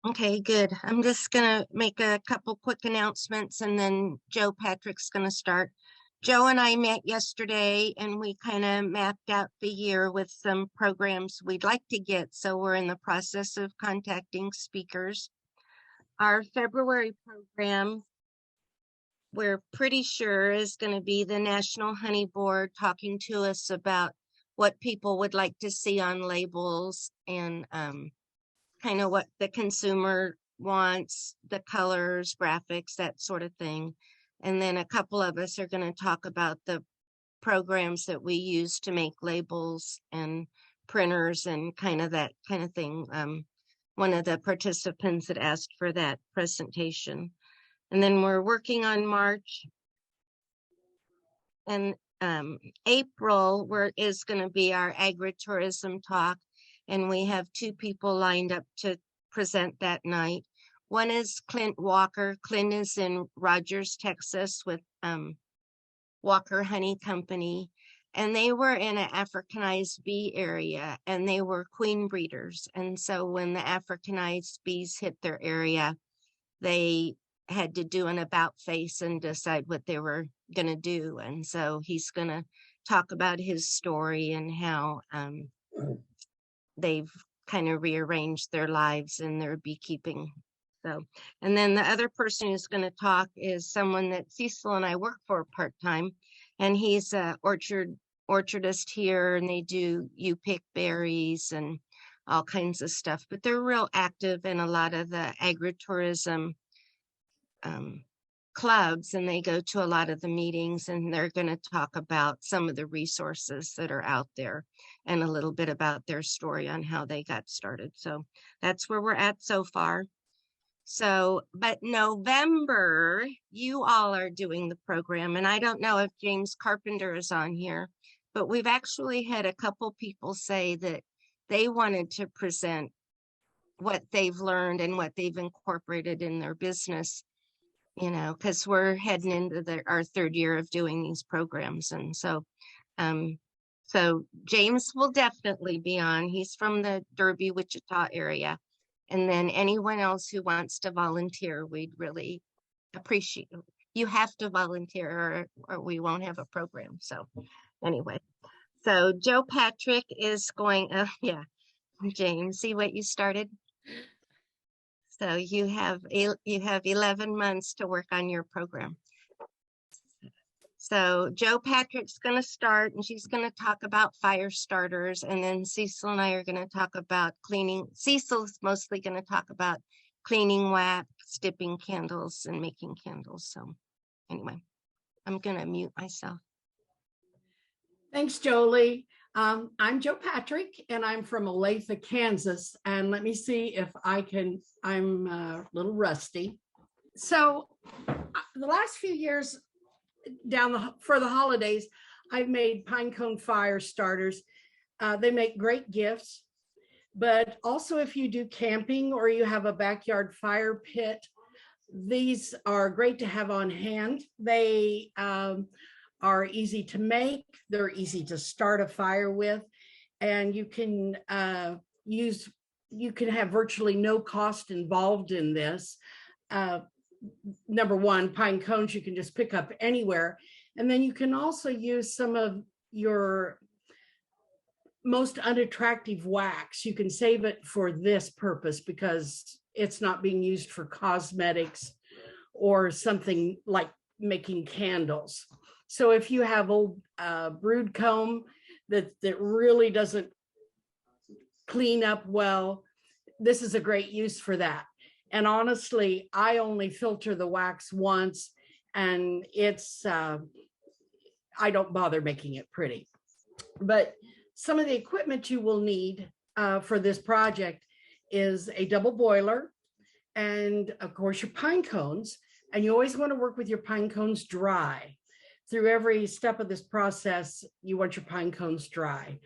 Okay, good. I'm just gonna make a couple quick announcements and then Joe Patrick's gonna start. Joe and I met yesterday and we kind of mapped out the year with some programs we'd like to get. So we're in the process of contacting speakers. Our February program, we're pretty sure is going to be the National Honey Board talking to us about what people would like to see on labels and kind of what the consumer wants, the colors, graphics, that sort of thing. And then a couple of us are going to talk about the programs that we use to make labels and printers and kind of that kind of thing. One of the participants had asked for that presentation. And then we're working on March. And April is going to be our agritourism talk. And we have two people lined up to present that night. One is Clint Walker. Clint is in Rogers, Texas with Walker Honey Company. And they were in an Africanized bee area and they were queen breeders. And so when the Africanized bees hit their area, they had to do an about face and decide what they were going to do. And so he's going to talk about his story and how they've kind of rearranged their lives and their beekeeping. So, and then the other person who's going to talk is someone that Cecil and I work for part-time, and he's a orchardist here, and they do you pick berries and all kinds of stuff, but they're real active in a lot of the agritourism clubs, and they go to a lot of the meetings, and they're going to talk about some of the resources that are out there and a little bit about their story on how they got started. So that's where we're at so far. So, but November, you all are doing the program, and I don't know if James Carpenter is on here, but we've actually had a couple people say that they wanted to present what they've learned and what they've incorporated in their business, you know, because we're heading into our third year of doing these programs. And so James will definitely be on. He's from the Derby, Wichita area. And then anyone else who wants to volunteer, we'd really appreciate it. You have to volunteer or we won't have a program. So anyway, so Joe Patrick is going, yeah, James, see what you started? So you have 11 months to work on your program. So Joe Patrick's going to start, and she's going to talk about fire starters, and then Cecil and I are going to talk about cleaning. Cecil's mostly going to talk about cleaning wax, dipping candles, and making candles. So anyway, I'm going to mute myself. Thanks, Joli. I'm Joe Patrick, and I'm from Olathe, Kansas. And let me see if I'm a little rusty. So the last few years for the holidays, I've made pine cone fire starters. They make great gifts, but also if you do camping or you have a backyard fire pit, these are great to have on hand. They are easy to make. They're easy to start a fire with, and you can have virtually no cost involved in this. Number one, pine cones you can just pick up anywhere. And then you can also use some of your most unattractive wax. You can save it for this purpose because it's not being used for cosmetics or something like making candles. So if you have old brood comb that really doesn't clean up well, this is a great use for that. And honestly, I only filter the wax once, and it's, I don't bother making it pretty. But some of the equipment you will need for this project is a double boiler, and of course your pine cones. And you always want to work with your pine cones dry. Through every step of this process, you want your pine cones dry.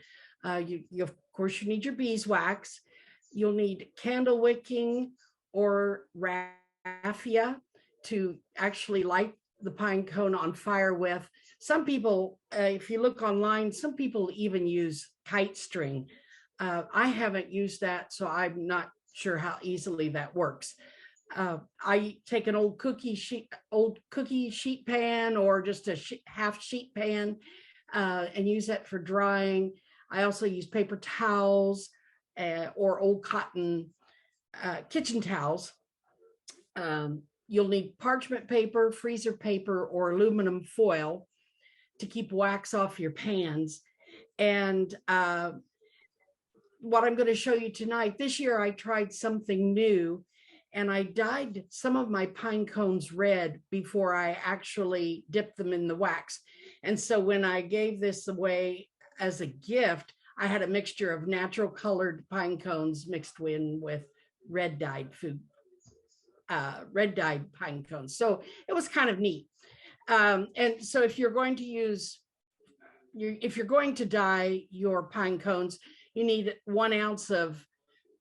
You of course, you need your beeswax. You'll need candle wicking or raffia to actually light the pine cone on fire with. Some people, if you look online, some people even use kite string. I haven't used that, so I'm not sure how easily that works. I take an old cookie sheet pan, or just a half sheet pan, and use that for drying. I also use paper towels or old cotton kitchen towels. You'll need parchment paper, freezer paper, or aluminum foil to keep wax off your pans. And what I'm going to show you tonight, this year I tried something new, and I dyed some of my pine cones red before I actually dipped them in the wax. And so when I gave this away as a gift, I had a mixture of natural colored pine cones mixed in with red dyed pine cones. So it was kind of neat. And so if you're going to dye your pine cones, you need 1 ounce of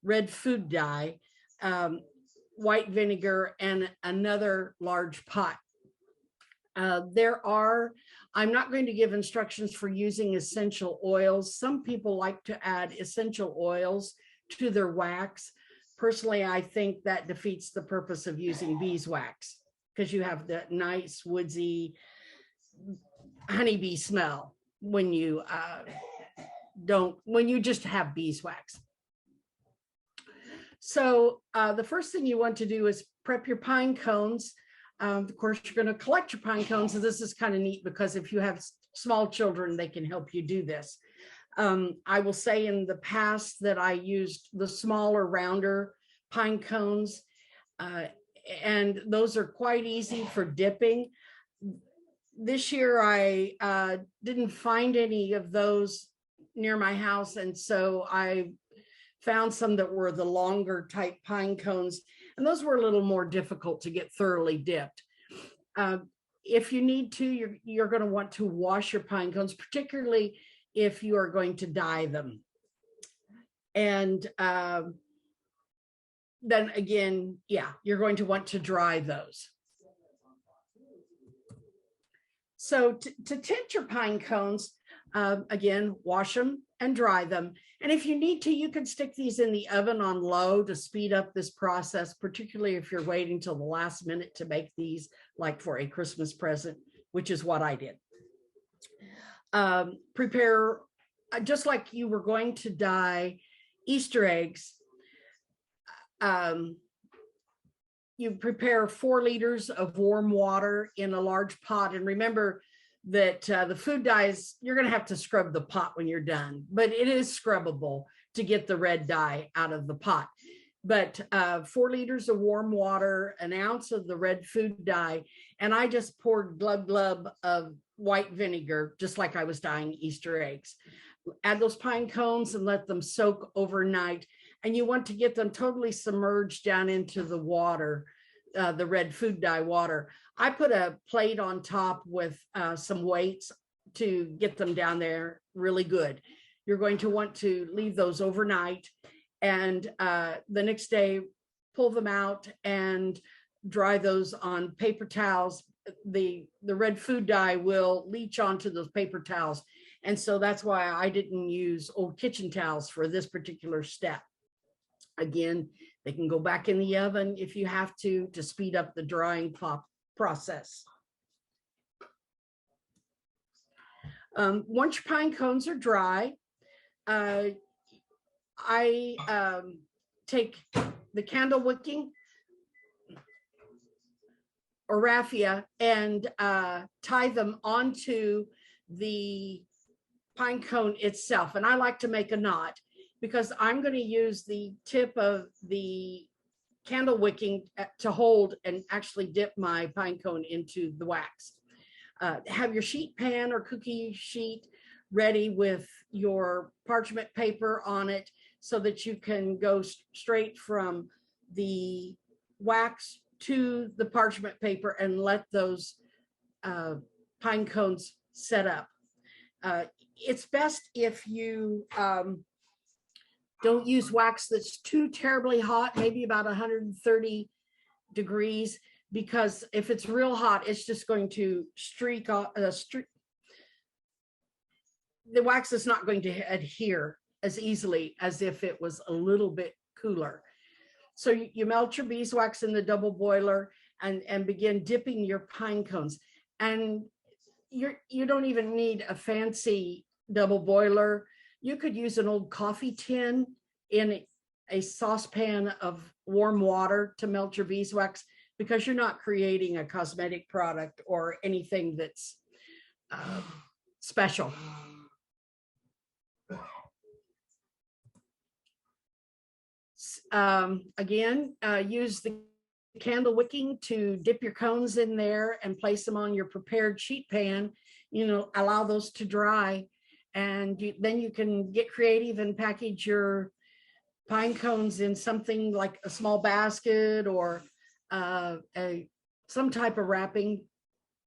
red food dye, white vinegar, and another large pot. I'm not going to give instructions for using essential oils. Some people like to add essential oils to their wax. Personally, I think that defeats the purpose of using beeswax, because you have that nice woodsy honeybee smell when you just have beeswax. So the first thing you want to do is prep your pine cones. Of course, you're going to collect your pine cones, and this is kind of neat because if you have small children, they can help you do this. I will say in the past that I used the smaller, rounder pine cones, and those are quite easy for dipping. This year, I didn't find any of those near my house, and so I found some that were the longer type pine cones, and those were a little more difficult to get thoroughly dipped. If you need to, you're going to want to wash your pine cones, particularly if you are going to dye them. And then again, you're going to want to dry those. So to tint your pine cones, again, wash them and dry them. And if you need to, you can stick these in the oven on low to speed up this process, particularly if you're waiting till the last minute to make these, like for a Christmas present, which is what I did. Prepare, just like you were going to dye Easter eggs, you prepare 4 liters of warm water in a large pot. And remember that the food dyes, you're going to have to scrub the pot when you're done, but it is scrubbable to get the red dye out of the pot. But 4 liters of warm water, 1 ounce of the red food dye, and I just poured glub of white vinegar, just like I was dyeing Easter eggs. Add those pine cones and let them soak overnight. And you want to get them totally submerged down into the water, the red food dye water. I put a plate on top with some weights to get them down there really good. You're going to want to leave those overnight, and the next day pull them out and dry those on paper towels. The red food dye will leach onto those paper towels, and so that's why I didn't use old kitchen towels for this particular step. Again, they can go back in the oven if you have to speed up the drying process. Once your pine cones are dry, I take the candle wicking or raffia and tie them onto the pine cone itself. And I like to make a knot, because I'm going to use the tip of the candle wicking to hold and actually dip my pine cone into the wax. Have your sheet pan or cookie sheet ready with your parchment paper on it so that you can go straight from the wax to the parchment paper and let those pine cones set up. It's best if you don't use wax that's too terribly hot, maybe about 130 degrees, because if it's real hot, it's just going to streak off. The wax is not going to adhere as easily as if it was a little bit cooler. So you melt your beeswax in the double boiler and begin dipping your pine cones. And you don't even need a fancy double boiler. You could use an old coffee tin in a saucepan of warm water to melt your beeswax, because you're not creating a cosmetic product or anything that's special. Again, use the candle wicking to dip your cones in there and place them on your prepared sheet pan. Allow those to dry, and then you can get creative and package your pine cones in something like a small basket or some type of wrapping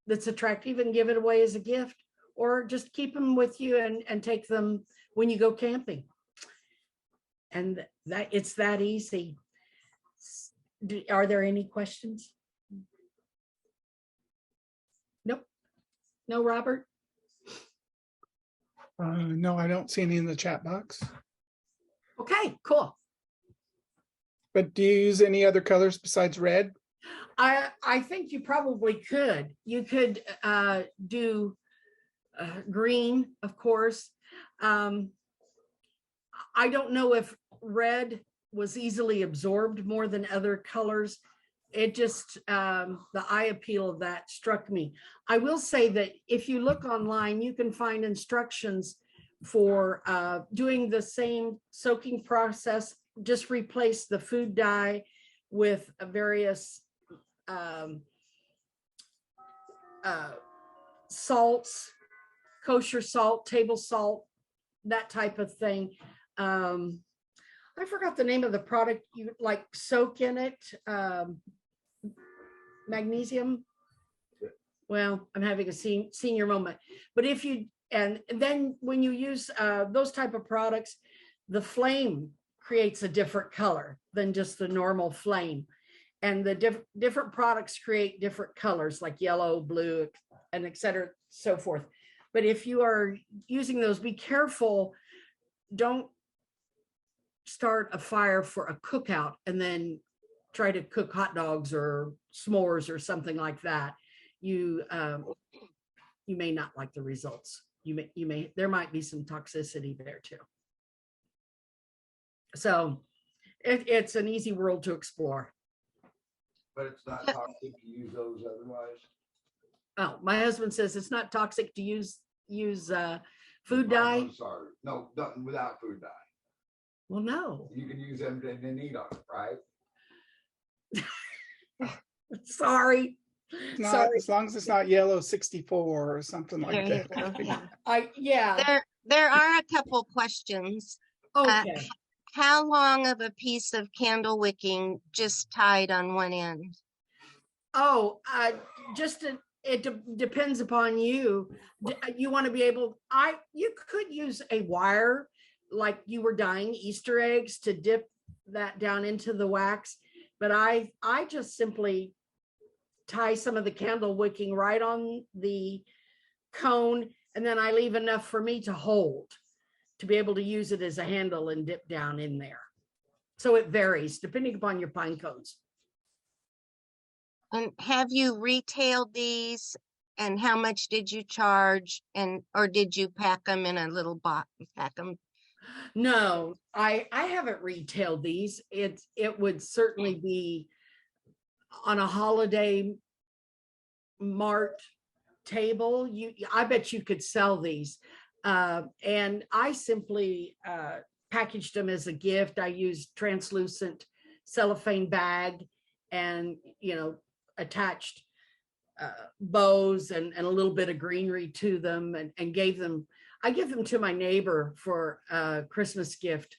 that's attractive, and give it away as a gift, or just keep them with you and take them when you go camping. And that it's that easy. Are there any questions? Nope. No, Robert? No, I don't see any in the chat box. Okay, cool. But do you use any other colors besides red? I think you probably could. You could do green, of course. I don't know if red was easily absorbed more than other colors. It just, the eye appeal of that struck me. I will say that if you look online, you can find instructions for doing the same soaking process. Just replace the food dye with various salts, kosher salt, table salt, that type of thing. I forgot the name of the product you like soak in it. Magnesium. Well, I'm having a senior moment. But if you, and then when you use those type of products, the flame creates a different color than just the normal flame. And the different products create different colors, like yellow, blue, and et cetera, so forth. But if you are using those, be careful. Don't start a fire for a cookout and then try to cook hot dogs or s'mores or something like that. You may not like the results. There might be some toxicity there too. So it's an easy world to explore. But it's not toxic to use those otherwise? Oh, my husband says it's not toxic to use food dye. I'm sorry. No, nothing without food dye. Well, no. You can use them and then eat on it, right? Sorry. Not, as long as it's not yellow 64 or something like There you that. go, yeah. Yeah. There are a couple questions. Okay. How long of a piece of candle wicking just tied on one end? Oh, it depends upon you. You want to be able, you could use a wire, like you were dyeing Easter eggs, to dip that down into the wax. But I just simply tie some of the candle wicking right on the cone, and then I leave enough for me to hold, to be able to use it as a handle and dip down in there. So it varies depending upon your pine cones. And have you retailed these? And how much did you charge? Or did you pack them in a little box? Pack them? No, I haven't retailed these. It would certainly be on a holiday mart table. I bet you could sell these. And I simply packaged them as a gift. I used translucent cellophane bag and, attached bows and a little bit of greenery to them, and I give them to my neighbor for a Christmas gift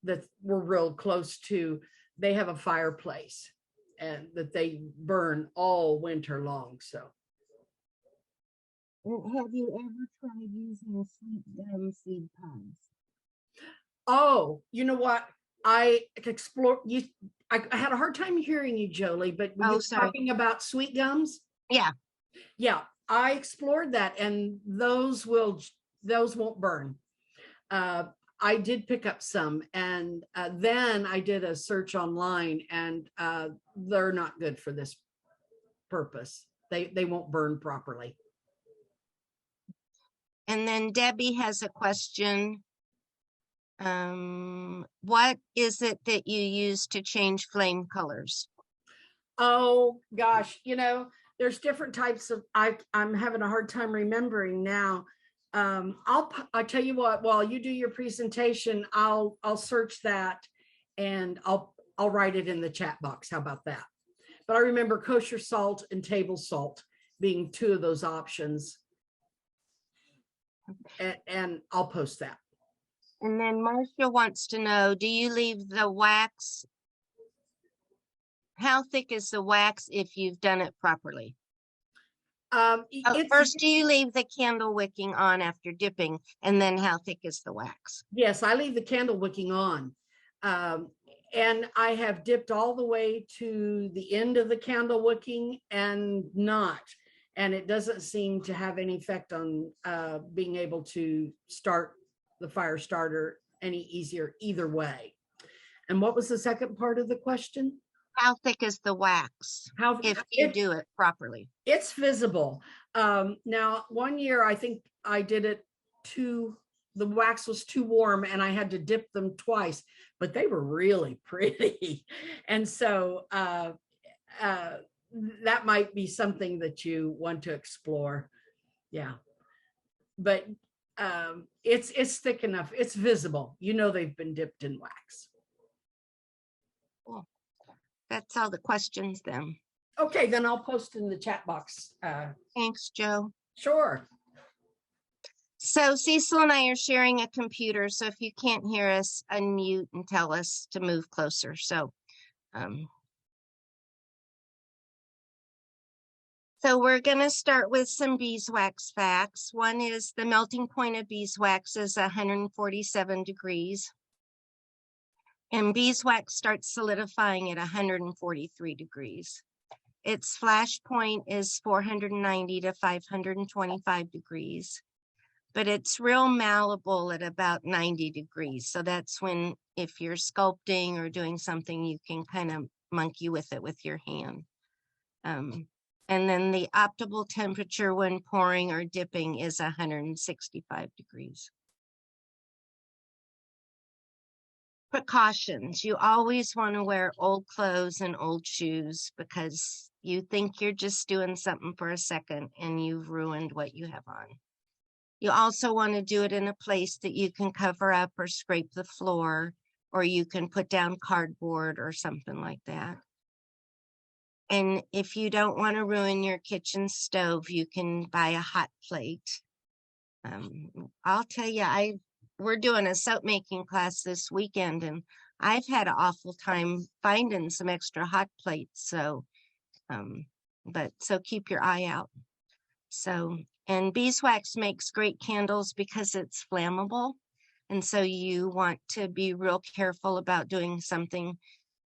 that we're real close to. They have a fireplace and that they burn all winter long. So. Have you ever tried using sweet gum seed pods? Oh, you know what? I had a hard time hearing you, Joli, but when you were talking about sweet gums. Yeah, I explored that, and those won't burn. I did pick up some, and then I did a search online, and they're not good for this purpose. They won't burn properly. And then Debbie has a question. What is it that you use to change flame colors? Oh gosh, there's different types of. I'm having a hard time remembering now. I'll tell you what. While you do your presentation, I'll search that, and I'll write it in the chat box. How about that? But I remember kosher salt and table salt being two of those options, and I'll post that. And then Marcia wants to know, do you leave the wax? How thick is the wax if you've done it properly? First, do you leave the candle wicking on after dipping? And then how thick is the wax? Yes, I leave the candle wicking on. And I have dipped all the way to the end of the candle wicking and not. And it doesn't seem to have any effect on being able to start the fire starter any easier either way. And what was the second part of the question? How thick is the wax if you do it properly? It's visible. Now, one year, I think I did it the wax was too warm and I had to dip them twice, but they were really pretty. And so that might be something that you want to explore. Yeah. But it's thick enough. It's visible. They've been dipped in wax. Cool. That's all the questions then. Okay, then I'll post in the chat box. Thanks, Joe. Sure. So Cecil and I are sharing a computer. So if you can't hear us, unmute and tell us to move closer. So we're going to start with some beeswax facts. One is the melting point of beeswax is 147 degrees. And beeswax starts solidifying at 143 degrees. Its flash point is 490 to 525 degrees. But it's real malleable at about 90 degrees. So that's when, if you're sculpting or doing something, you can kind of monkey with it with your hand. And then the optimal temperature when pouring or dipping is 165 degrees. Precautions. You always want to wear old clothes and old shoes because you think you're just doing something for a second and you've ruined what you have on. You also want to do it in a place that you can cover up or scrape the floor, or you can put down cardboard or something like that. And if you don't want to ruin your kitchen stove, you can buy a hot plate. I'll tell you, we're doing a soap making class this weekend, and I've had an awful time finding some extra hot plates. So, so keep your eye out. And beeswax makes great candles because it's flammable. And so you want to be real careful about doing something.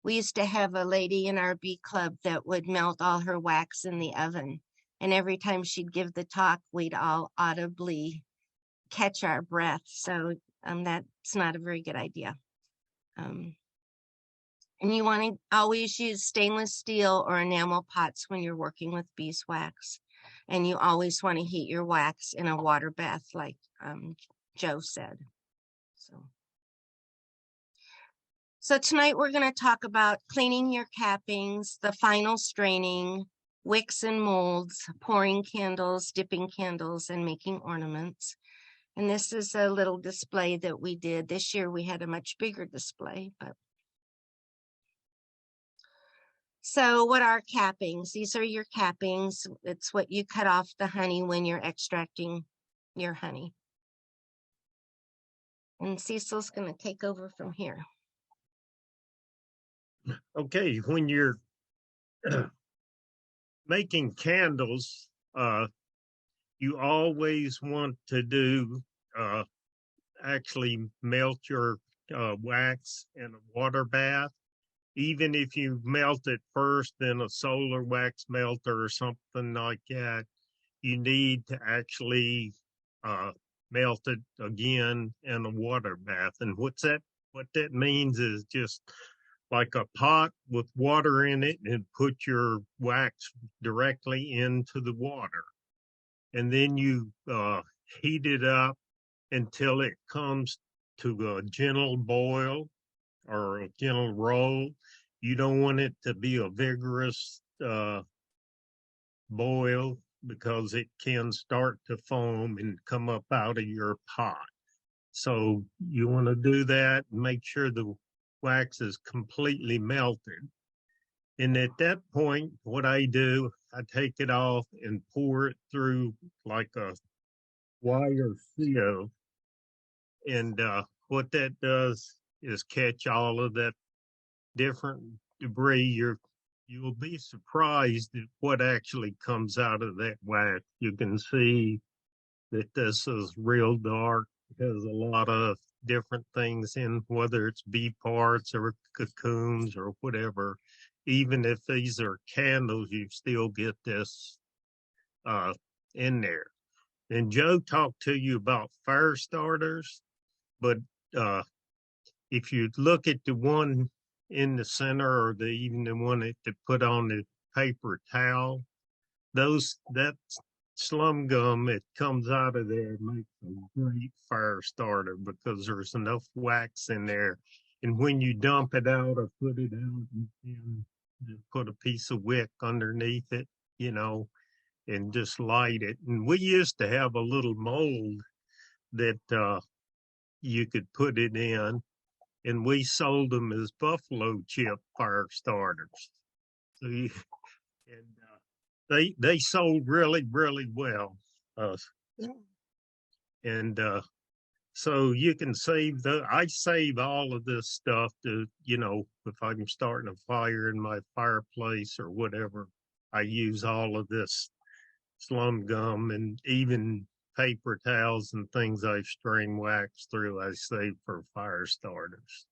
We used to have a lady in our bee club that would melt all her wax in the oven. And every time she'd give the talk, we'd all audibly catch our breath. So that's not a very good idea. And you want to always use stainless steel or enamel pots when you're working with beeswax. And you always want to heat your wax in a water bath, like Joe said. So tonight we're going to talk about cleaning your cappings, the final straining, wicks and molds, pouring candles, dipping candles, and making ornaments. And this is a little display that we did. This year we had a much bigger display. So what are cappings? These are your cappings. It's what you cut off the honey when you're extracting your honey. And Cecil's going to take over from here. Okay, when you're making candles, you always want to do actually melt your wax in a water bath. Even if you melt it first in a solar wax melter or something like that, you need to actually melt it again in a water bath. And what that means is just like a pot with water in it, and put your wax directly into the water. And then you heat it up until it comes to a gentle boil or a gentle roll. You don't want it to be a vigorous boil, because it can start to foam and come up out of your pot. So you want to do that and make sure the wax is completely melted. And at that point, what I do, I take it off and pour it through like a wire sieve. And what that does is catch all of that different debris. You'll be surprised at what actually comes out of that wax. You can see that this is real dark, has a lot of different things in, whether it's bee parts or cocoons or whatever. Even if these are candles, you still get this in there. And Joe talked to you about fire starters, but if you look at the one in the center, or even the one that they put on the paper towel, that slum gum that comes out of there makes a great fire starter, because there's enough wax in there. And when you dump it out or put it out, you can just put a piece of wick underneath it, and just light it. And we used to have a little mold that you could put it in, and we sold them as buffalo chip fire starters. So they sold really, really well. And so you can I save all of this stuff to, if I'm starting a fire in my fireplace or whatever, I use all of this slum gum, and even paper towels and things I've strained wax through, I save for fire starters.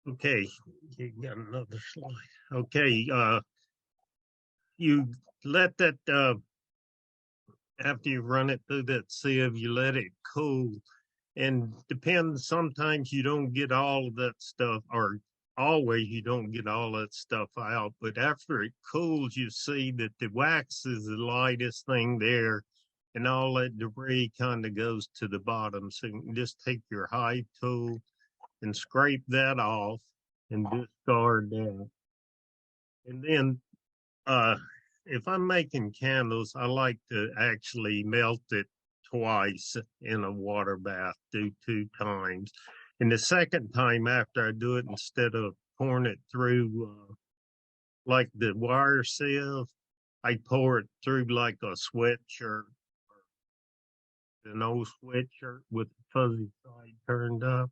Okay, you got another slide. Okay, you let that, after you run it through that sieve, you let it cool. And depends, sometimes you don't get all of that stuff, or always you don't get all that stuff out. But after it cools, you see that the wax is the lightest thing there, and all that debris kind of goes to the bottom. So you can just take your hive tool and scrape that off and discard that. And then if I'm making candles, I like to actually melt it twice in a water bath, do 2 times. And the second time after I do it, instead of pouring it through like the wire sieve, I pour it through like a sweatshirt, an old sweatshirt with the fuzzy side turned up.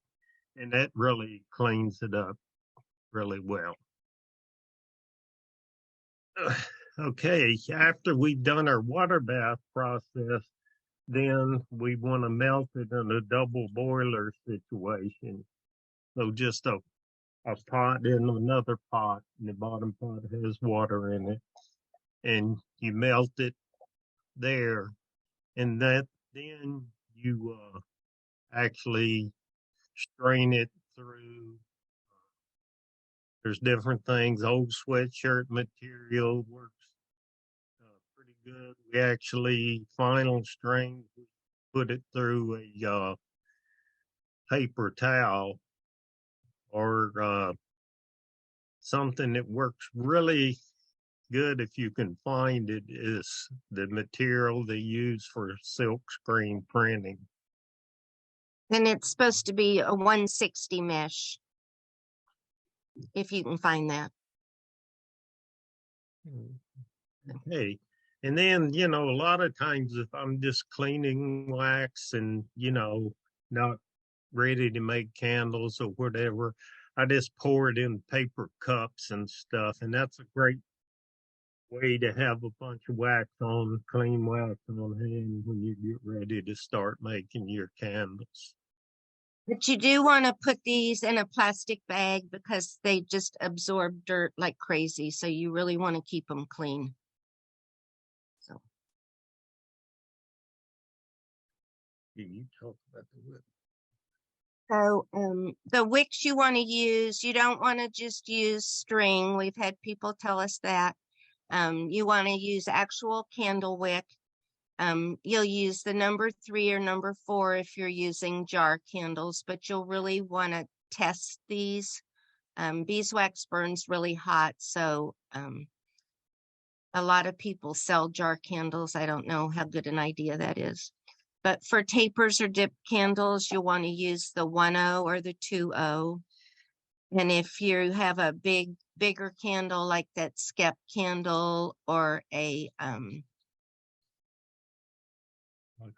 And that really cleans it up really well. Okay, after we've done our water bath process, then we want to melt it in a double boiler situation. So just a pot in another pot, and the bottom pot has water in it, and you melt it there, and then you actually strain it through. There's different things. Old sweatshirt material works pretty good. We actually final strain, put it through a paper towel, or something that works really good if you can find it is the material they use for silk screen printing. And it's supposed to be a 160 mesh, if you can find that. Okay. And then, a lot of times if I'm just cleaning wax and, not ready to make candles or whatever, I just pour it in paper cups and stuff. And that's a great way to have a bunch of clean wax on hand when you get ready to start making your candles. But you do want to put these in a plastic bag, because they just absorb dirt like crazy. So you really want to keep them clean. You talk about the wick. So the wicks you want to use, you don't want to just use string. We've had people tell us that. You want to use actual candle wick. You'll use the number 3 or number 4 if you're using jar candles, but you'll really want to test these. Beeswax burns really hot, so a lot of people sell jar candles. I don't know how good an idea that is. But for tapers or dip candles, you'll want to use the 1.0 or the 2.0. And if you have a bigger candle like that skep candle or a Like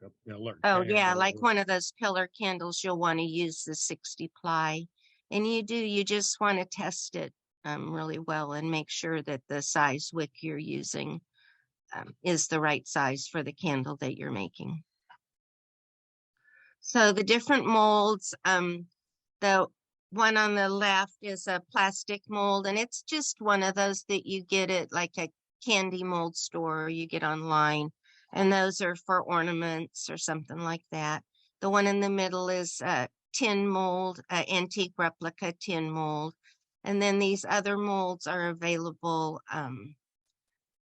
a pillar oh yeah, candle. like one of those pillar candles, you'll want to use the 60 ply. And you just want to test it really well and make sure that the size wick you're using is the right size for the candle that you're making. So the different molds, the one on the left is a plastic mold, and it's just one of those that you get at like a candy mold store or you get online, and those are for ornaments or something like that. The one in the middle is a tin mold, antique replica tin mold, and then these other molds are available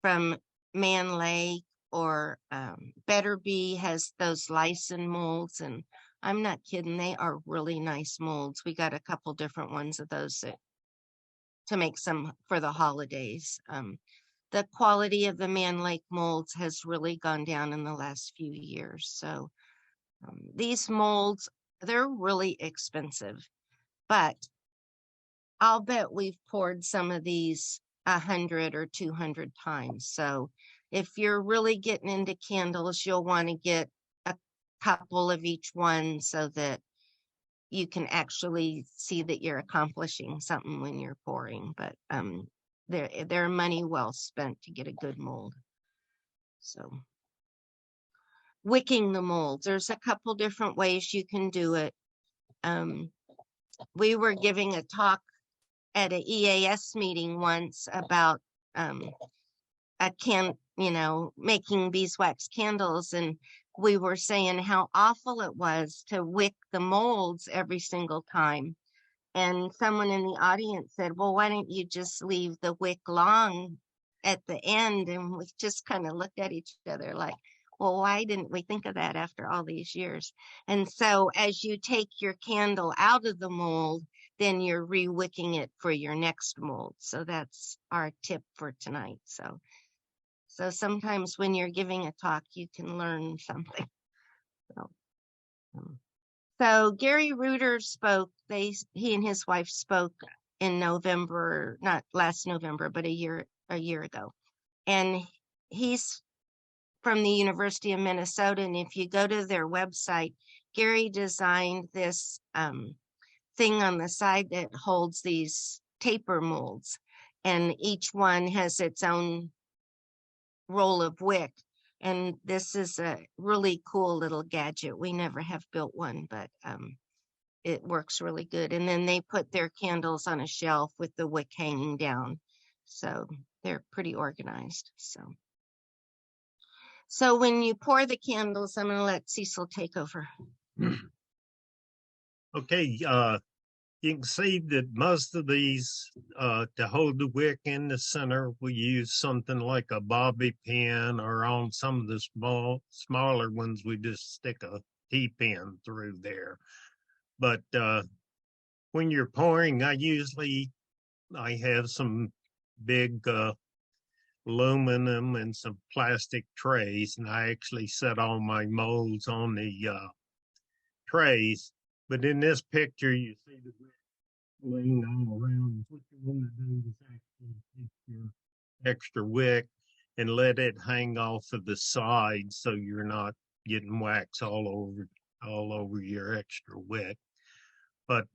from Man Lake or Better Bee has those Lyson molds, and I'm not kidding, they are really nice molds. We got a couple different ones of those to make some for the holidays. The quality of the Man Lake molds has really gone down in the last few years. So these molds, they're really expensive, but I'll bet we've poured some of these 100 or 200 times. So if you're really getting into candles, you'll want to get a couple of each one so that you can actually see that you're accomplishing something when you're pouring. But they're money well spent to get a good mold. So wicking the molds, there's a couple different ways you can do it. We were giving a talk at a EAS meeting once about making beeswax candles, and we were saying how awful it was to wick the molds every single time. And someone in the audience said, well, why don't you just leave the wick long at the end? And we just kind of looked at each other like, well, why didn't we think of that after all these years? And so as you take your candle out of the mold, then you're re-wicking it for your next mold. So that's our tip for tonight. So sometimes when you're giving a talk, you can learn something. So Gary Reuter spoke, he and his wife spoke in November, not last November, but a year ago. And he's from the University of Minnesota. And if you go to their website, Gary designed this thing on the side that holds these taper molds. And each one has its own roll of wick. And this is a really cool little gadget. We never have built one, but it works really good. And then they put their candles on a shelf with the wick hanging down. So they're pretty organized. So when you pour the candles, I'm going to let Cecil take over. Okay, you can see that most of these, to hold the wick in the center, we use something like a bobby pin, or on some of the smaller ones, we just stick a T-pin through there. But when you're pouring, I have some big aluminum and some plastic trays, and I actually set all my molds on the trays. But in this picture, you see the wick laying all around. What you want to do is actually take your extra wick and let it hang off of the side, so you're not getting wax all over your extra wick. But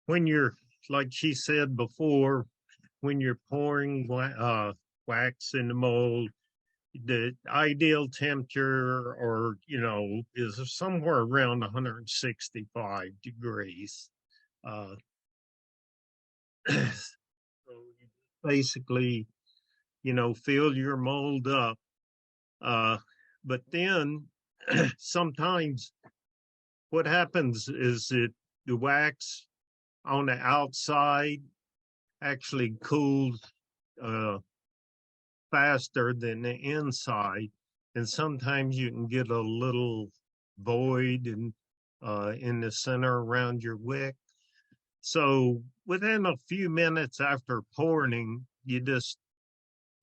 when you're, like she said before, when you're pouring wax in the mold, the ideal temperature, is somewhere around 165 degrees. So you basically, fill your mold up. But then sometimes what happens is that the wax on the outside actually cools faster than the inside, and sometimes you can get a little void in the center around your wick. So within a few minutes after pouring, you just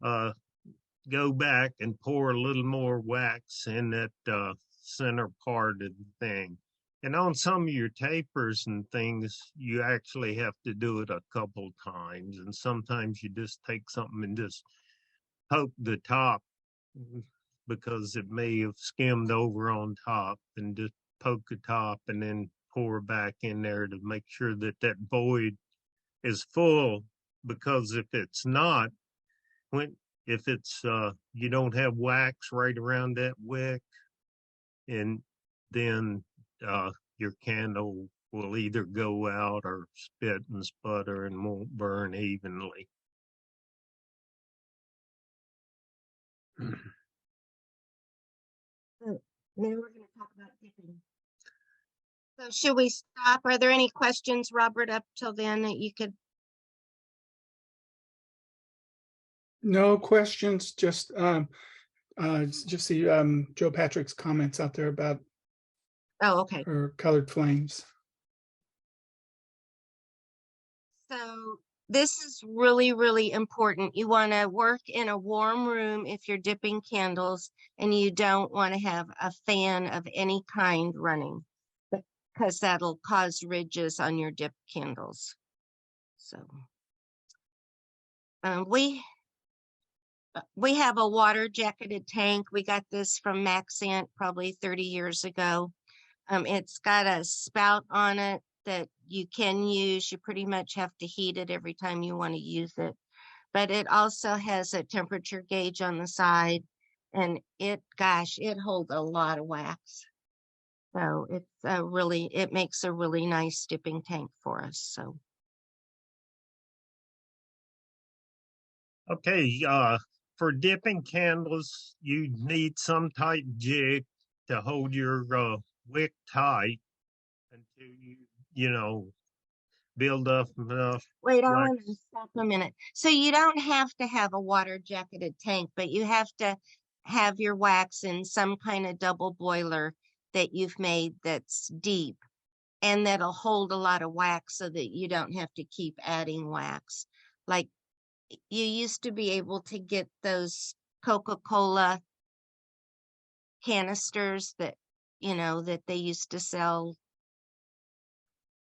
go back and pour a little more wax in that center part of the thing. And on some of your tapers and things, you actually have to do it a couple times. And sometimes you just take something and just poke the top because it may have skimmed over on top, and just poke the top and then pour back in there to make sure that that void is full. Because if it's not, if it's you don't have wax right around that wick, and then your candle will either go out or spit and sputter and won't burn evenly. Now we're going to talk about dipping. So should we stop? Are there any questions, Robert, up till then that you could? No questions, just see Joe Patrick's comments out there about Oh, okay. her colored flames. So this is really, really important. You want to work in a warm room if you're dipping candles, and you don't want to have a fan of any kind running, because that'll cause ridges on your dip candles. So we have a water jacketed tank. We got this from Maxant probably 30 years ago. It's got a spout on it that you can use. You pretty much have to heat it every time you want to use it. But it also has a temperature gauge on the side, and it holds a lot of wax. So it makes a really nice dipping tank for us. So. Okay, for dipping candles, you need some type jig to hold your wick tight until you build up enough. Wait, I wax. want to stop a minute. So you don't have to have a water jacketed tank, but you have to have your wax in some kind of double boiler that you've made that's deep, and that'll hold a lot of wax so that you don't have to keep adding wax. Like, you used to be able to get those Coca-Cola canisters that they used to sell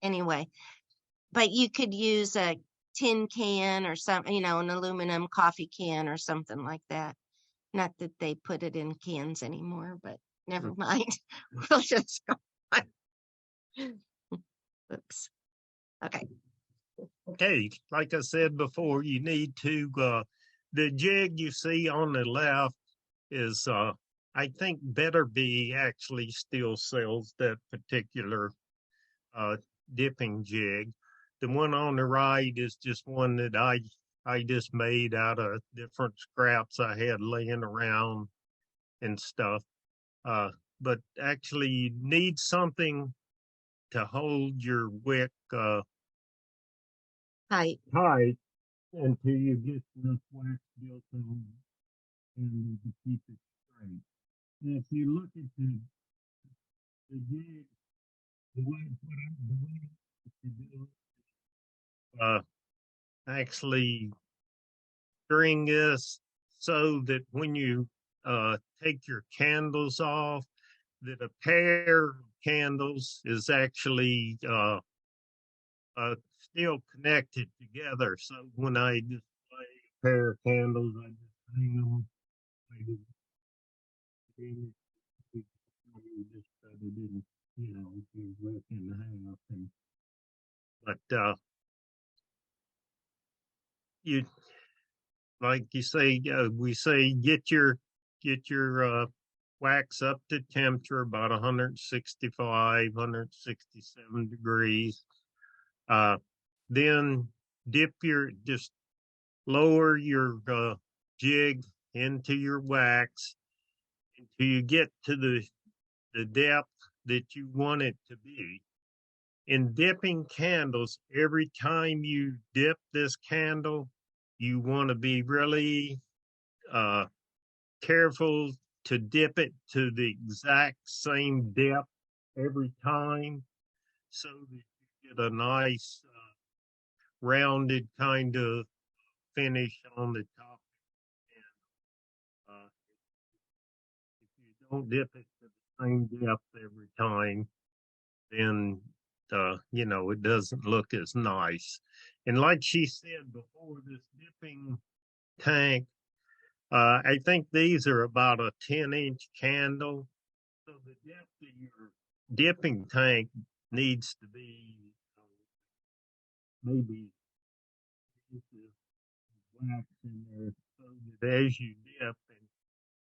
anyway, but you could use a tin can or an aluminum coffee can or something like that. Not that they put it in cans anymore, but never mind. We'll just go on. Oops. Okay. Okay, like I said before, you need to, the jig you see on the left is, I think Better Bee actually still sells that particular dipping jig. The one on the right is just one that I just made out of different scraps I had laying around and stuff. But actually, you need something to hold your wick Hi. tight until you get enough wax built on and to keep it straight. And if you look at the jig, the way to do actually string this so that when you take your candles off, that a pair of candles is actually still connected together. So when I display a pair of candles, I just hang them. Just so they didn't, get ripped in half. But you, like you say, we say get your wax up to temperature about 165, 167 degrees. Then just lower your jig into your wax until you get to the the depth that you want it to be. In dipping candles, every time you dip this candle, you want to be really careful to dip it to the exact same depth every time so that you get a nice rounded kind of finish on the top. And if you don't dip it to the same depth every time, then it doesn't look as nice. And like she said before, this dipping tank, I think these are about a 10-inch candle. So the depth of your dipping tank needs to be maybe wax in there so that as you dip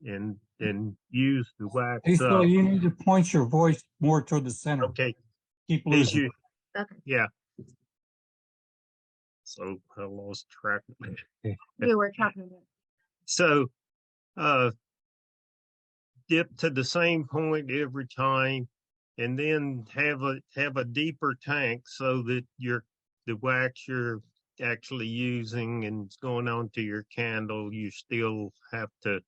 and use the wax Hey, Phil, up. you need to point your voice more toward the center. Okay. Keep As losing. you, Okay. yeah. So I lost track of it. You were talking about. So dip to the same point every time, and then have a deeper tank so that the wax you're actually using and it's going onto your candle, you still have to.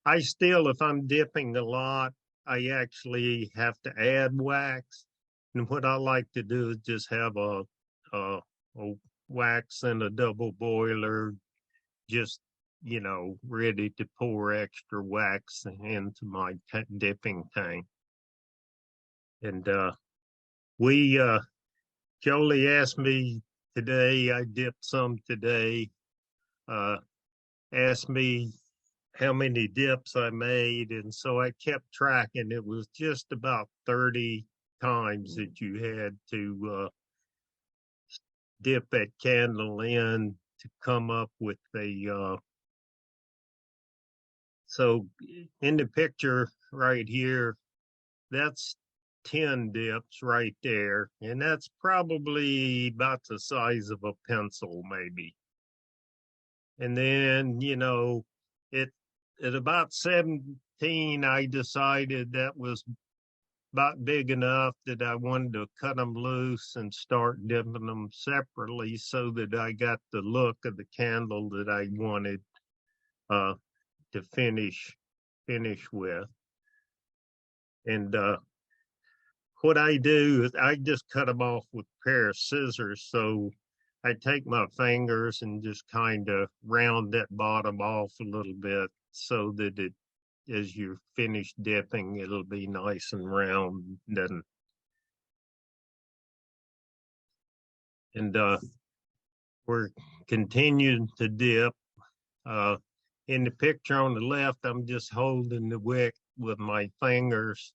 If I'm dipping a lot, I actually have to add wax. And what I like to do is just have a wax in a double boiler, just ready to pour extra wax into my dipping tank. And Joli asked me today, I dipped some today, asked me how many dips I made. And so I kept tracking. It was just about 30 times that you had to dip that candle in to come up with so in the picture right here, that's 10 dips right there. And that's probably about the size of a pencil, maybe. And then, at about 17, I decided that was about big enough that I wanted to cut them loose and start dipping them separately so that I got the look of the candle that I wanted to finish with. And what I do is I just cut them off with a pair of scissors. So I take my fingers and just kind of round that bottom off a little bit so that as you finish dipping, it'll be nice and round. And we're continuing to dip. In the picture on the left, I'm just holding the wick with my fingers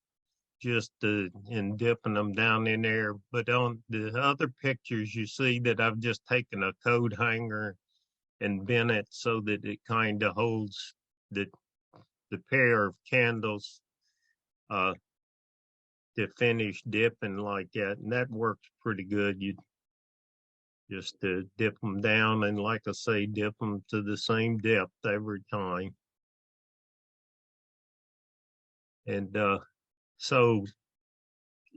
and dipping them down in there. But on the other pictures, you see that I've just taken a coat hanger and bent it so that it kind of holds the pair of candles to finish dipping like that. And that works pretty good. You just to dip them down and, like I say, dip them to the same depth every time. And so,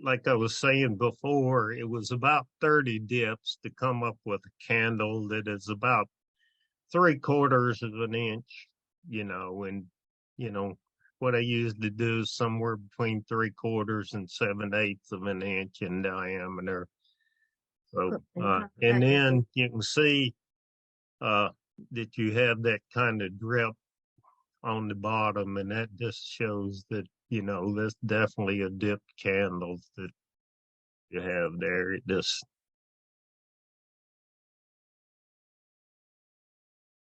like I was saying before, it was about 30 dips to come up with a candle that is about 3/4 of an inch, and, what I usually do is somewhere between 3/4 and 7/8 of an inch in diameter. So, and then you can see that you have that kind of drip on the bottom, and that just shows that, that's definitely a dipped candle that you have there. It just,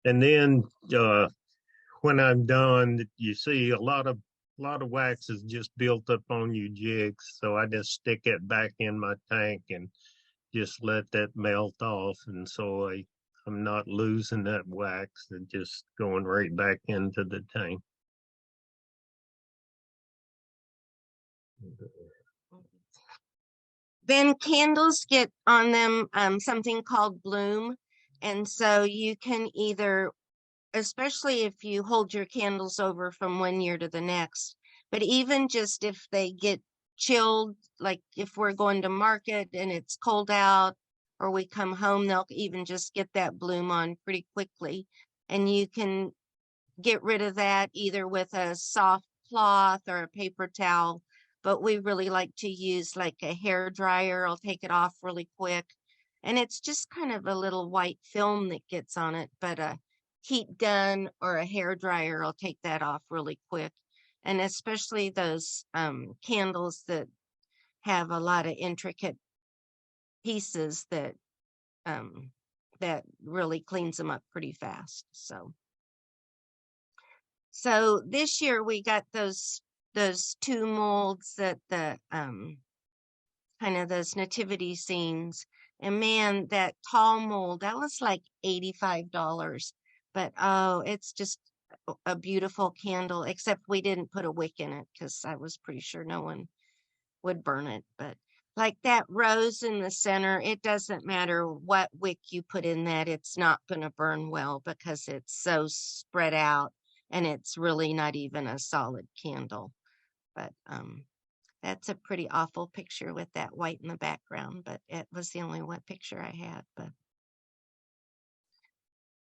and then when I'm done, you see a lot of wax is just built up on your jigs. So I just stick it back in my tank and just let that melt off. And so I'm not losing that wax and just going right back into the tank. Then candles get on them something called bloom. And so you can either, especially if you hold your candles over from one year to the next, But even just if they get chilled, like if we're going to market and it's cold out or we come home, they'll even just get that bloom on pretty quickly. And you can get rid of that either with a soft cloth or a paper towel. But we really like to use like a hair dryer. I'll take it off really quick. And it's just kind of a little white film that gets on it, but a heat gun or a hair dryer will take that off really quick. And especially those candles that have a lot of intricate pieces that really cleans them up pretty fast. So this year we got those two molds that the kind of those nativity scenes. And man, that tall mold, that was like $85. But oh, it's just a beautiful candle, except we didn't put a wick in it because I was pretty sure no one would burn it. But like that rose in the center, it doesn't matter what wick you put in that, it's not going to burn well because it's so spread out and it's really not even a solid candle. But that's a pretty awful picture with that white in the background, but it was the only one picture I had. But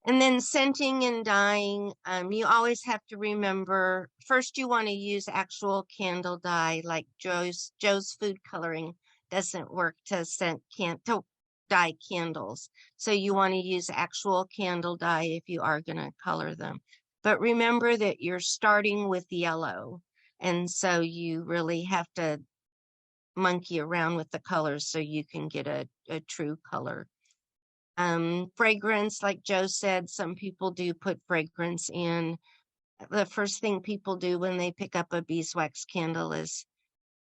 and then scenting and dyeing, you always have to remember, first you want to use actual candle dye, like Joe's food coloring doesn't work to to dye candles. So you want to use actual candle dye if you are going to color them. But remember that you're starting with yellow. And so you really have to monkey around with the colors so you can get a true color. Fragrance, like Joe said, some people do put fragrance in. The first thing people do when they pick up a beeswax candle is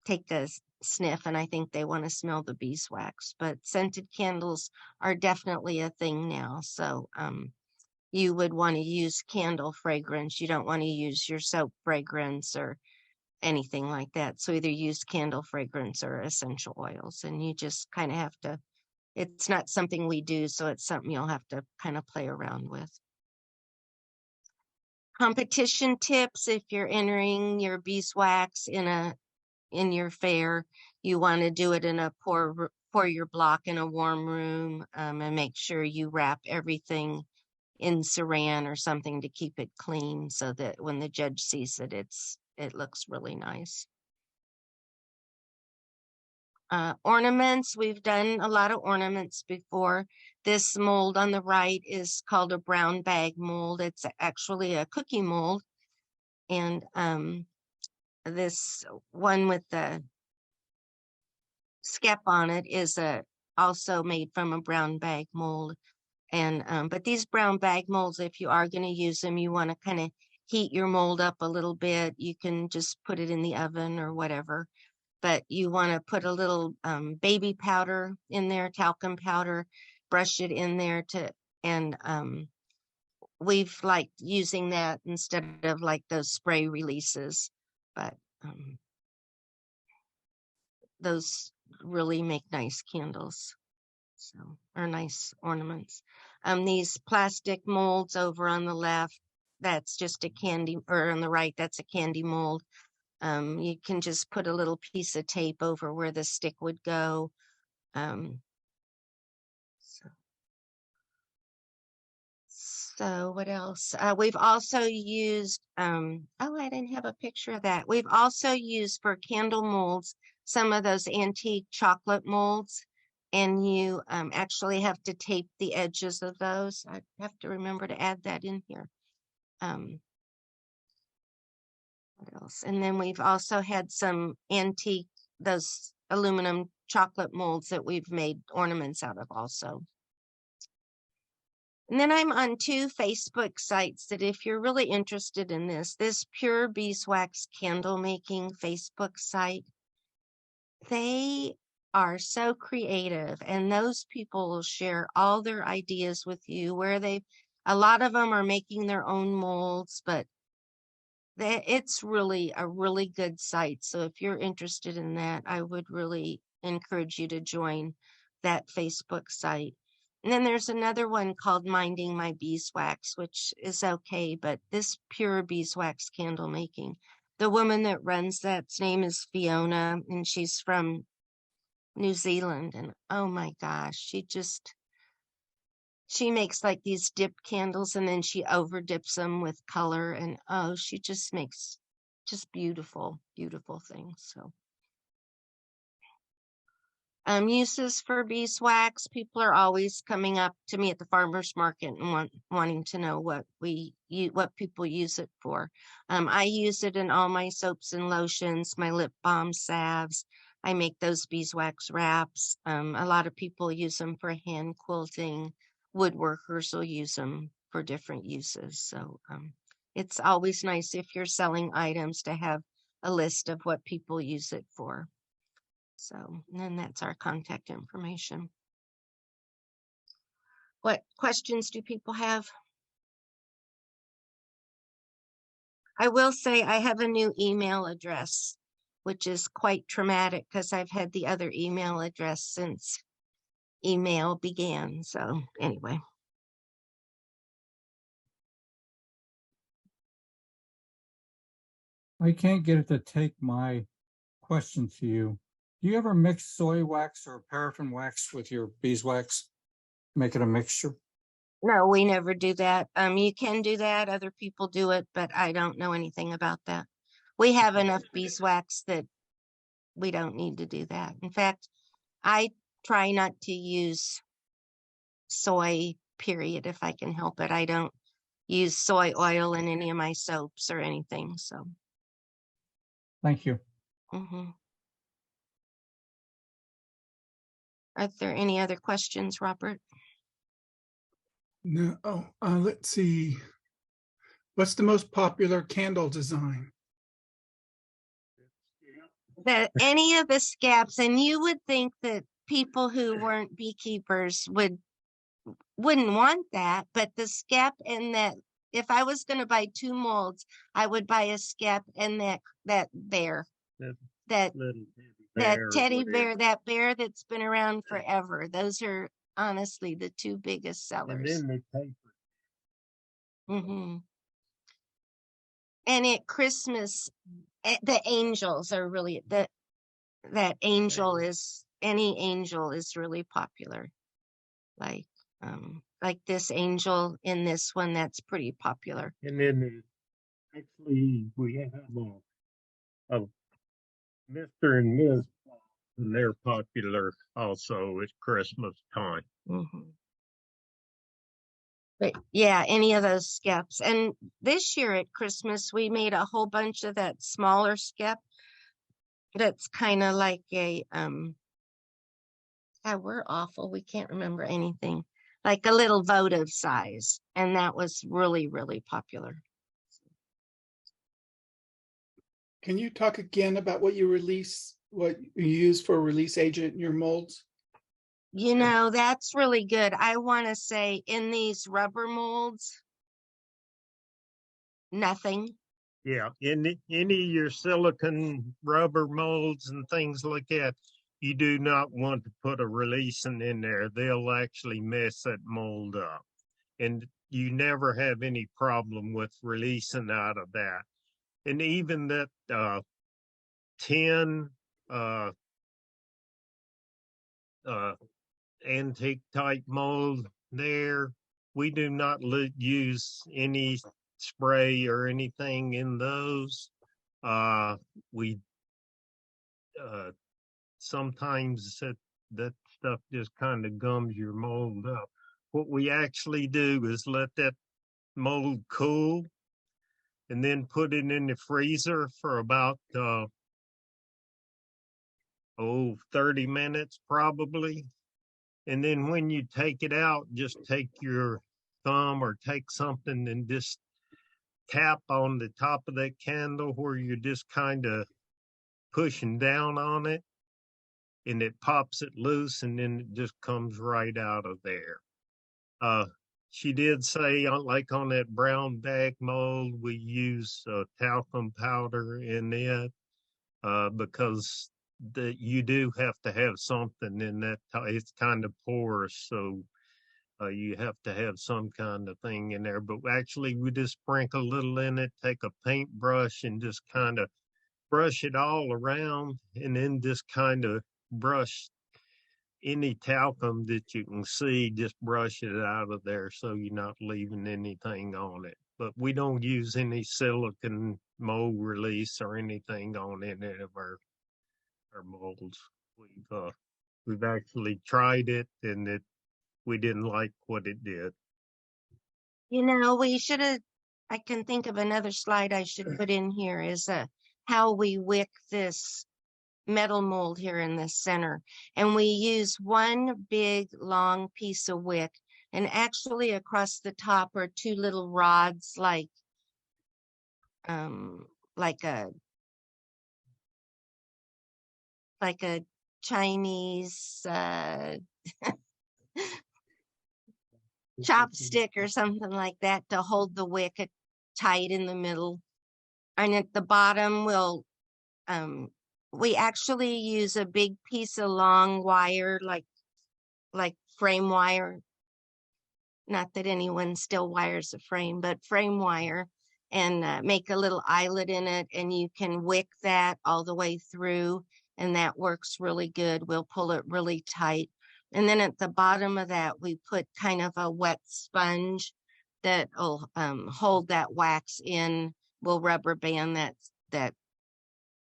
take a sniff, and I think they want to smell the beeswax. But scented candles are definitely a thing now. So you would want to use candle fragrance. You don't want to use your soap fragrance or anything like that. So either use candle fragrance or essential oils, and you just kind of have to, it's not something we do, so it's something you'll have to kind of play around with. Competition tips: if you're entering your beeswax in your fair, you want to do it in a pour your block in a warm room, and make sure you wrap everything in saran or something to keep it clean so that when the judge sees it, it looks really nice. Ornaments, we've done a lot of ornaments before. This mold on the right is called a brown bag mold. It's actually a cookie mold. And this one with the skep on it is also made from a brown bag mold. And but these brown bag molds, if you are going to use them, you want to kind of heat your mold up a little bit. You can just put it in the oven or whatever. But you want to put a little baby powder in there, talcum powder, brush it in there and we've liked using that instead of like those spray releases, but those really make nice candles, so, or nice ornaments. These plastic molds over on the left, that's just a candy, or on the right, that's a candy mold. You can just put a little piece of tape over where the stick would go. So what else? We've also used, oh, I didn't have a picture of that. We've also used for candle molds, some of those antique chocolate molds, and you actually have to tape the edges of those. I have to remember to add that in here. What else? And then we've also had some antique, those aluminum chocolate molds that we've made ornaments out of also. And then I'm on 2 Facebook sites that if you're really interested in this Pure Beeswax candle making Facebook site, they are so creative, and those people will share all their ideas with you a lot of them are making their own molds, but it's really a really good site. So if you're interested in that, I would really encourage you to join that Facebook site. And then there's another one called Minding My Beeswax, which is okay, but this Pure Beeswax candle making, the woman that runs that's name is Fiona, and she's from New Zealand. And oh my gosh, she makes like these dip candles, and then she over dips them with color, and oh, she just makes just beautiful, beautiful things. So uses for beeswax. People are always coming up to me at the farmers market and wanting to know what what people use it for. I use it in all my soaps and lotions, my lip balm salves. I make those beeswax wraps. A lot of people use them for hand quilting. Woodworkers will use them for different uses. So it's always nice if you're selling items to have a list of what people use it for. So, and then that's our contact information. What questions do people have? I will say I have a new email address, which is quite traumatic because I've had the other email address since email began. So anyway. I can't get it to take my question to you. Do you ever mix soy wax or paraffin wax with your beeswax? Make it a mixture? No, we never do that. You can do that. Other people do it, but I don't know anything about that. We have enough beeswax that we don't need to do that. In fact, I try not to use soy, period, if I can help it. I don't use soy oil in any of my soaps or anything. So, Thank you. Are there any other questions, Robert? No. Oh, let's see. What's the most popular candle design? That any of the scabs, and you would think that people who weren't beekeepers wouldn't want that, but the scap and that, if I was going to buy 2 molds, I would buy a scap and that bear, that teddy bear, that bear that's been around forever. Those are honestly the 2 biggest sellers. And then the paper. And at Christmas, the angels are really that angel is, any angel is really popular. Like this angel in this one, that's pretty popular. And then actually we have a Mr. and Ms. and they're popular also at Christmas time. But yeah, any of those skeps. And this year at Christmas, we made a whole bunch of that smaller skep. That's kind of like a we're awful. We can't remember anything. Like a little votive size. And that was really, really popular. Can you talk again about what you use for release agent in your molds? You know, that's really good. I want to say in these rubber molds, nothing. Yeah, in any of your silicone rubber molds and things like that, you do not want to put a releasing in there. They'll actually mess that mold up. And you never have any problem with releasing out of that. And even that tin antique type mold there, we do not use any spray or anything in those. We sometimes that stuff just kind of gums your mold up. What we actually do is let that mold cool and then put it in the freezer for about 30 minutes probably. And then when you take it out, just take your thumb or take something and just tap on the top of that candle where you're just kind of pushing down on it, and it pops it loose, and then it just comes right out of there. She did say, like on that brown bag mold, we use talcum powder in it because you do have to have something in that. It's kind of porous, so You have to have some kind of thing in there, but actually we just sprinkle a little in it, take a paintbrush and just kind of brush it all around, and then just kind of brush any talcum that you can see, just brush it out of there so you're not leaving anything on it. But we don't use any silicone mold release or anything on any of our molds. We've actually tried it, and we didn't like what it did. You know, we should have, I can think of another slide I should put in here is how we wick this metal mold here in the center. And we use one big long piece of wick, and actually across the top are two little rods like a Chinese chopstick or something like that to hold the wick tight in the middle. And at the bottom, we actually use a big piece of long wire, like frame wire. Not that anyone still wires a frame, but frame wire, and make a little eyelet in it, and you can wick that all the way through, and that works really good. We'll pull it really tight. And then at the bottom of that, we put kind of a wet sponge that will hold that wax in. We'll rubber band that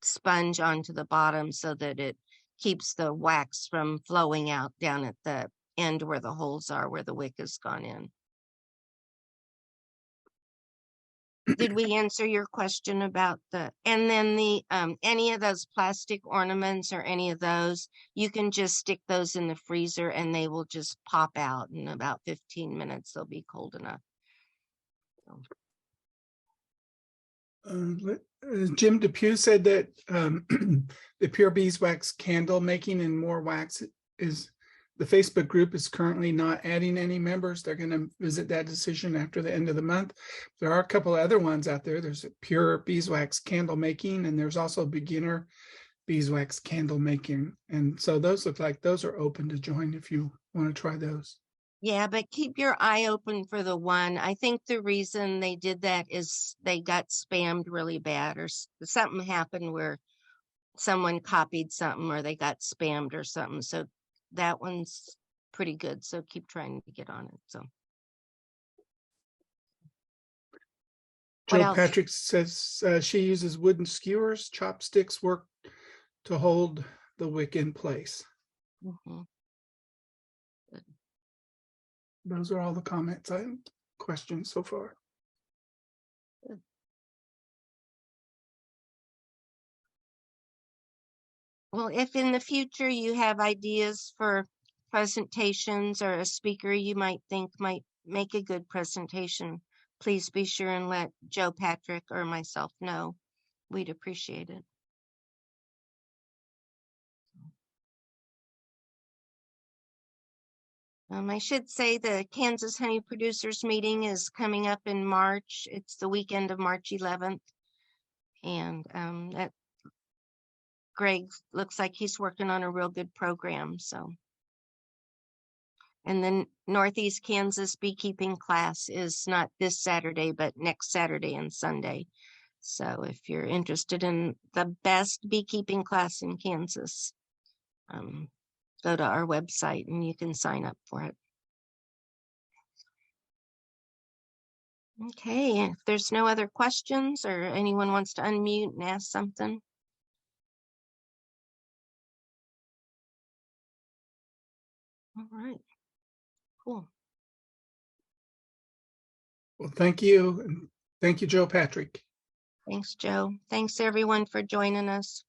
sponge onto the bottom so that it keeps the wax from flowing out down at the end where the holes are, where the wick has gone in. Did we answer your question about and then the any of those plastic ornaments or any of those, you can just stick those in the freezer and they will just pop out in about 15 minutes. They'll be cold enough. So. Jim Depew said that the Pure Beeswax candle making and more wax is, the Facebook group is currently not adding any members. They're going to visit that decision after the end of the month. There are a couple of other ones out there. There's a Pure Beeswax candle making, and there's also beginner beeswax candle making. And so those look like those are open to join if you want to try those. Yeah, but keep your eye open for the one. I think the reason they did that is they got spammed really bad, or something happened where someone copied something or they got spammed or something. So that one's pretty good. So keep trying to get on it. So Joe Patrick says she uses wooden skewers. Chopsticks work to hold the wick in place. Mm-hmm. Those are all the comments questions so far. Good. Well, if in the future you have ideas for presentations or a speaker you might think might make a good presentation, please be sure and let Joe Patrick or myself know. We'd appreciate it. I should say the Kansas Honey Producers Meeting is coming up in March. It's the weekend of March 11th. And that Greg looks like he's working on a real good program. So, and then Northeast Kansas beekeeping class is not this Saturday, but next Saturday and Sunday. So if you're interested in the best beekeeping class in Kansas, go to our website and you can sign up for it. Okay, if there's no other questions or anyone wants to unmute and ask something. All right, cool. Well, thank you. And thank you, Joe Patrick. Thanks, Joe. Thanks everyone for joining us.